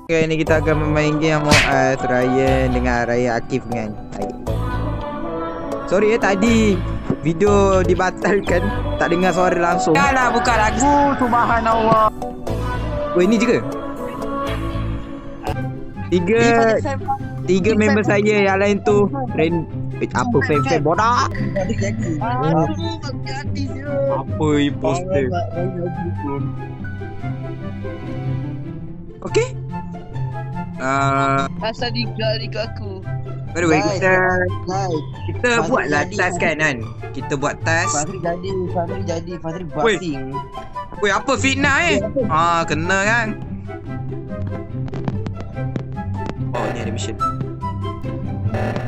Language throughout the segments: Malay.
Okay, ni kita akan bermain game Among Us Ryan dengan Ryan Akif kan. Sorry tadi video dibatalkan, tak dengar suara langsung. Janganlah buka lagu subhanallah. Oh ini je ke? Tiga member saya, yang lain tu apa fan bodoh. Apa imposter. Okay. Asal digal aku. By the way, kita buatlah task kan. Kita buat task. Fadri jadi basing. Weh, apa fitnah kena kan. Oh, ni ada mission.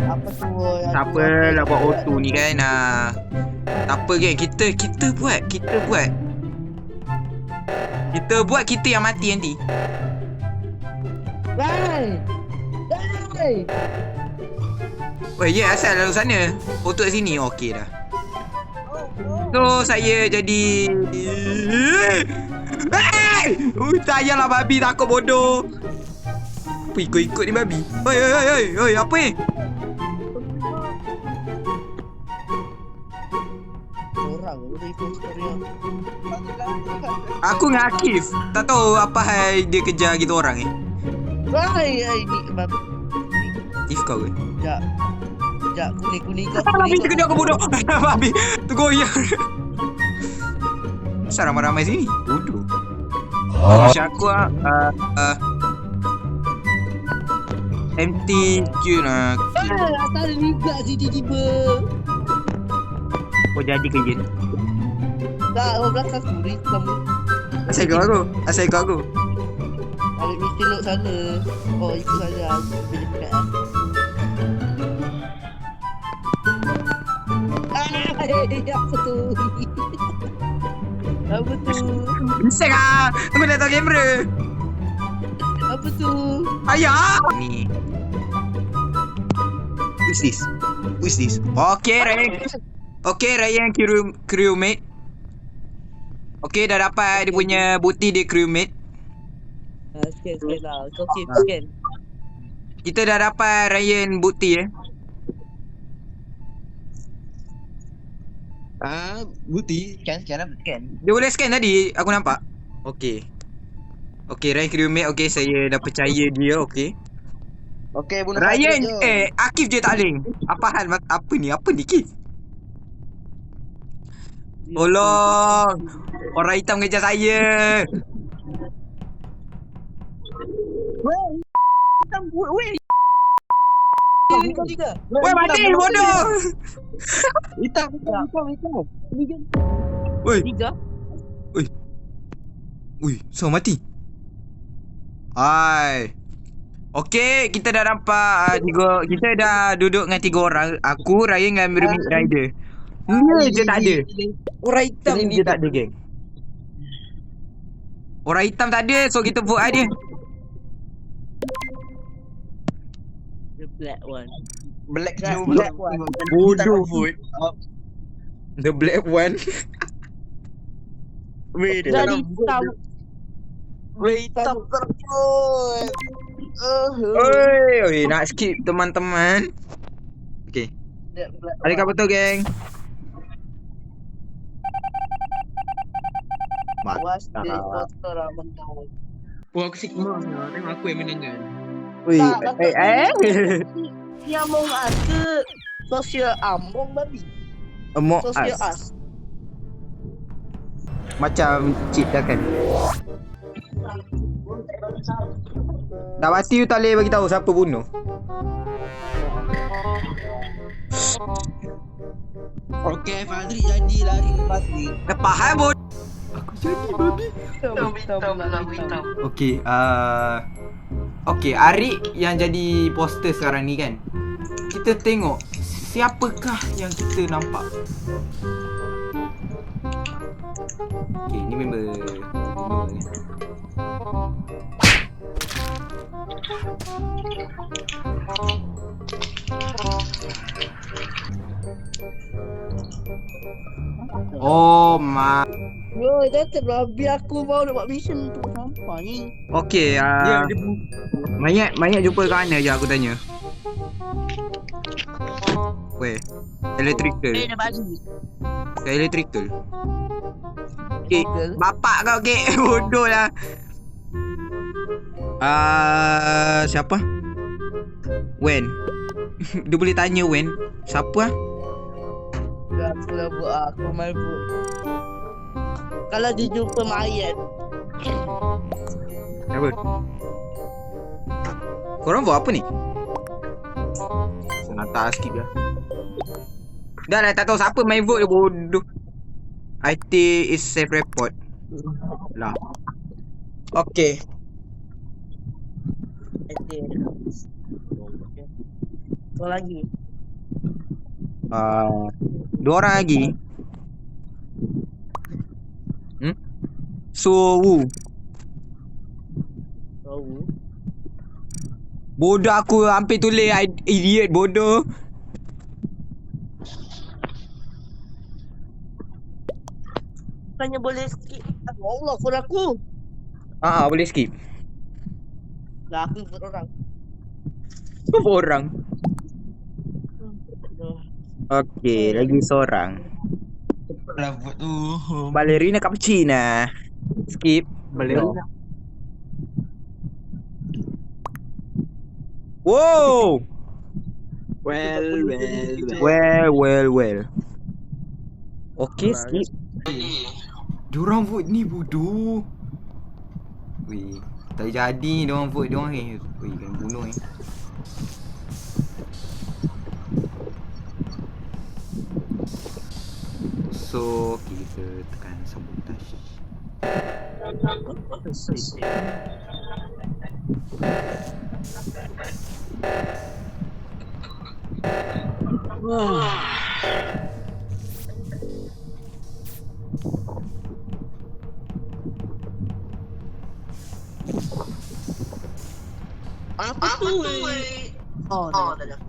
Apa tu? Tak apa lah buat auto ni kan. Tak apa kan, kita buat. Kita buat, kita yang mati nanti. Weh, ya asal lalu sana. Auto kat sini. Okey dah. So, saya jadi tak payahlah babi takut bodoh. Apa ikut-ikut ni babi? Oi, apa ni? Orang udah imposter ya. Aku dengan Akif tak tahu apa hal dia kejar kita orang ni. Ni babi. Akif kau ke? Sekejap, kuning kau. Babi terkejut aku bodoh. Babi tergoyang. Kenapa ramai-ramai sini? Bodoh. Macam aku empty queue lah. Asal juga si tiba. Kau jadi kerja. Tak, orang belakang aku hitam. Asal kau aku. Ada mesti lock sana. Oh, itu saja. Aku boleh dekat apa tu? Apa tu? Bisa kah? Aku dah tahu kamera. Apa tu? Ayah. Ni. Who's this? Okay, Ryan crewmate. Okay, dah dapat dia punya bukti dia crewmate. Scan lah. Kau scan. Kita dah dapat Ryan bukti Bukti scan. Dia boleh scan tadi, aku nampak. Okay, Ryan crewmate. Okay, saya dah percaya dia. Okay, bunuh Ryan Akif je tak boleh. Apa hal? Apa ni Kif? Tolong, orang hitam kejar saya. Weh, mati bodoh. Hitam. Woi. Tiga. Ui, so mati. Hai. Okey, kita dah nampak kita dah duduk dengan 3 orang. Aku, Ryan dengan Mirmit Rider. Ni je tak ada. Orang hitam je tak ada, geng. Orang hitam tak ada, so kita vote dia. The black one. Black one. Bodoh vote. The black one. Weh, dia Jadi dalam hitam. hitam terus. Oi, nak skip teman-teman. Okey. Adakah betul, geng? Was the doctor abang. Aku sigma lah. Tengok aku yang meninggal. Ui, Ni Among Us ke Social Among babi? Among Social Us. Us. Macam cheat dah kan. Dah mati you tak boleh bagi tahu siapa bunuh. Okay, Fadri jadi lari Fadri. Dah faham bot. Aku jadi babi. Hitam. Okey, Arik yang jadi poster sekarang ni kan. Kita tengok siapakah yang kita nampak. Okey, ni member ni. Oh my. Bro, jangan babi aku mau nak buat mission tu. Apa ni? Okey, Dia mayat jumpa kat mana je aku tanya. Weh, electrical. Dah bagi. Kat electrical. Okay, bapak kau kek. Bodoh lah. Siapa? Wen. Dia boleh tanya Wen. Siapa? Aku dah buat aku main pun. Kalau dia jumpa mayat. Apa? Korang buat apa ni? Senata skip lah. Dah lah, tak tahu siapa main vote dia, bodoh. IT is safe report. Lah. Okay. Kau lagi. Dua orang lagi. So Tahu. bodoh, aku hampir tulis idiot, bodoh. Bukannya boleh skip. Allah, phone aku. Boleh skip. Lah aku ikut orang. Berapa orang? Okay, lagi seorang. Cepatlah buat tu. Ballerina cappuccina. Skip. Ballerina. Wow. Well. Okay, skip. Diorang vote ni bodoh. Weh, tak jadi diorang vote diorang ni. Weh, kena bunuh ni. So, kita tekan sabotage. Apa tu? Oh, dah.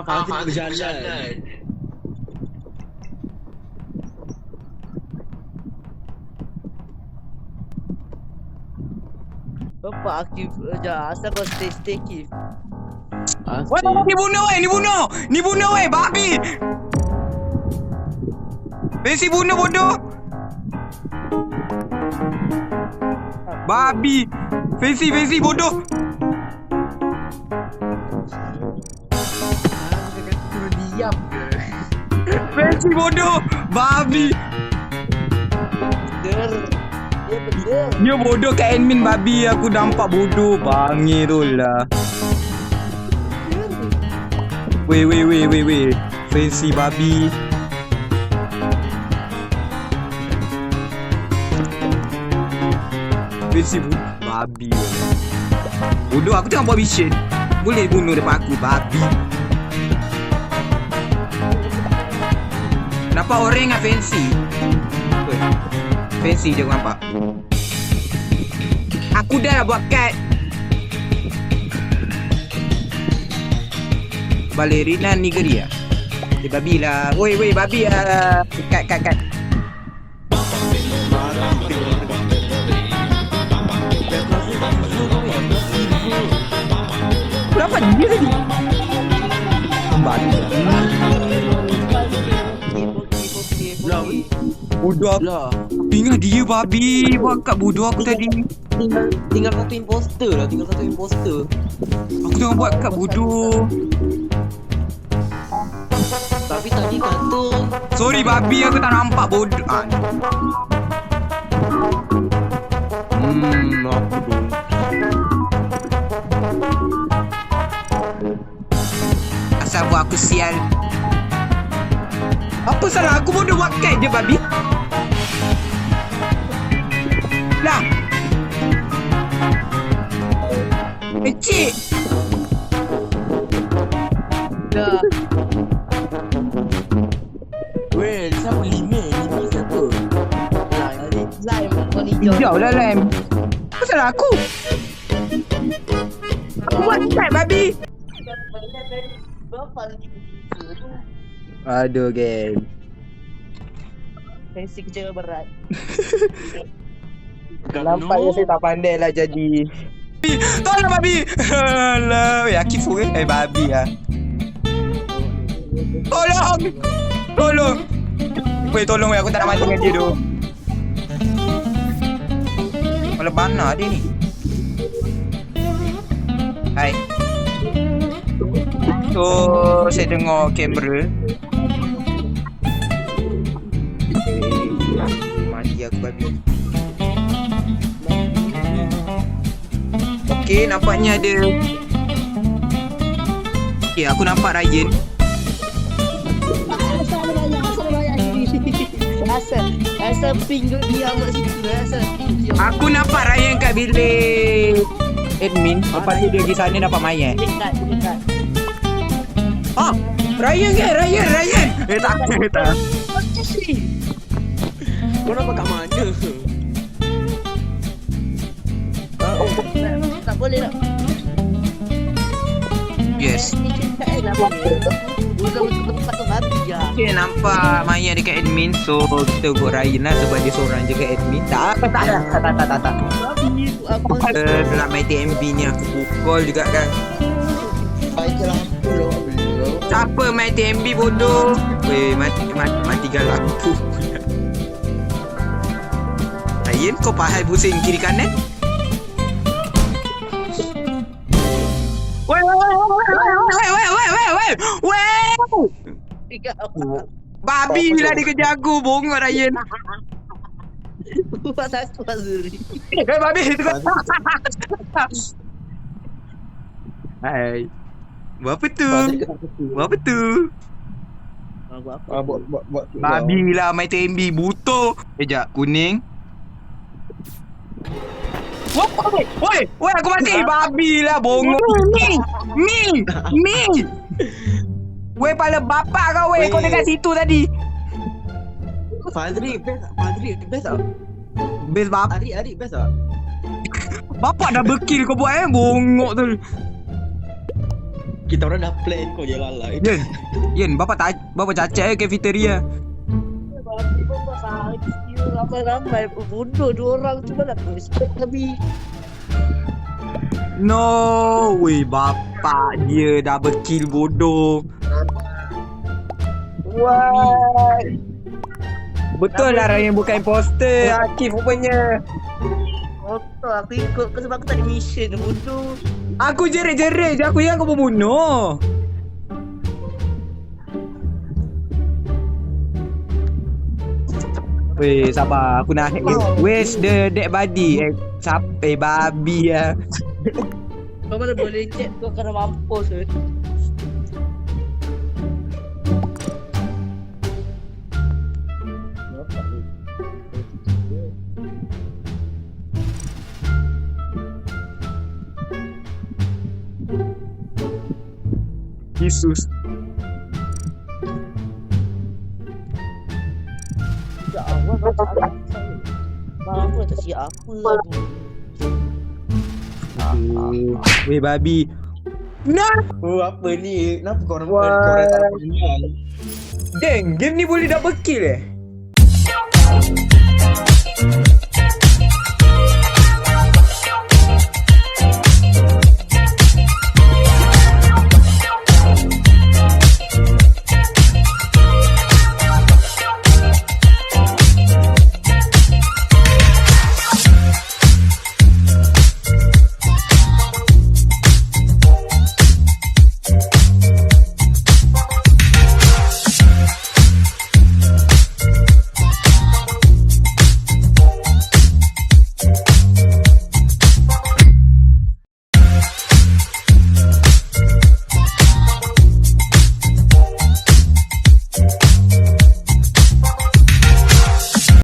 Fazil berjalan. Bapak aktif je. Asal kau stay keep. Weh, ni bunuh weh, babi. Besi bunuh, bodoh. Babi. Fancy bodoh. Suruh diam ke? Fancy bodoh. Babi. Dia betul. Dia bodoh kat admin, babi. Aku nampak bodoh. Bangir tu lah. Weh. Fancy babi. Fancy babi. Bodoh, aku tengah buat mission. Boleh bunuh depan aku, babi. Nampak orang dengan Fancy. Fancy je aku nampak. Aku dah lah buat cut. Ballerina Nigeria. Babi lah. Woi, babi lah. Cut. Kenapa dia tadi? Kembali lah. Bodoh aku. Ingat dia babi. Buat kat bodoh aku tadi. Tinggal satu imposter lah. Aku tengah buat kat bodoh. Tapi tadi kata Sorry babi, aku tak nampak bodoh. Aku dong. Asal buat aku sial. Apa salah aku, bodoh buat cat je babi. Lah. Cik. Dah. Well, siapa lima siapa? Lime kau ni Hijau lah Lem. Apa salah aku? Aku buat cat babi. Berapa lagi? Aduh game. Sesi kecil berat. Nampaknya saya tak pandai lah jadi. Tolong babi. Alah, yakin full babi lah. Tolong. Weh, tolong weh, aku tak nak mati dengan dia tu. Kalau mana dia ni? Hai. So, saya dengar kamera. Mati aku babi. Okey, nampaknya ada. Okey, aku nampak Ryan. Asal pinggul dia amat situ. Asal pinggul. Aku nampak Ryan kat bilik admin. Lepas tu dia pergi sana dapat mayat. Dekat. Ah, Ryan ke? Ryan. Tak. Macam sih. Kau nampak kat mana? Tak boleh nak. Yes. Bukan tempat tu babi je. Okay, nampak mayat dekat admin. So, kita ikut Ryan lah sebab dia seorang je kat admin. Tak. Babi tu apa? Dalam my TMB ni aku pukul juga kan. Baiklah aku lah. Siapa my TMB bodoh? Weh, mati galak aku. Ryan, kau pahal pusing kiri kanan? Weh! Babi lah dia kejar aku. Bongok Ryan. Buat aku Azuri. Babi tu kan. Hai. Buat apa tu? Buat Babi lah my TMB butuh. Sekejap, kuning. Woi, aku mati. Babi lah bongok. Ni. Weh, pala bapak kau weh. Kau dekat situ tadi. Fadri best tak? Best bapak. Adik best tak? Bapak dah berkill kau buat bongok tu. Kita orang dah plan kau je lalai. Yen, bapak cacat cafeteria. Babi pun pasal ramai bunuh 2 orang tu lah. Respect lebih. No, weh, bapak dia dah berkill bodoh. What? Betul lah Ryan bukan imposter. Akif rupanya. Betul, aku ikut kau sebab aku tak ada mission bunuh. Aku jerit-jerit je. Aku yang kau membunuh. Weh, sabar. Aku nak waste the dead body. Babi lah. Kau mana boleh check kau kena mampus ke? Yesus. Ya Allah, malam tak siap apa tu. Weh, babi. Nah. Oh, apa ni? Kenapa kau orang tak dapat menang? Dang, game ni boleh double kill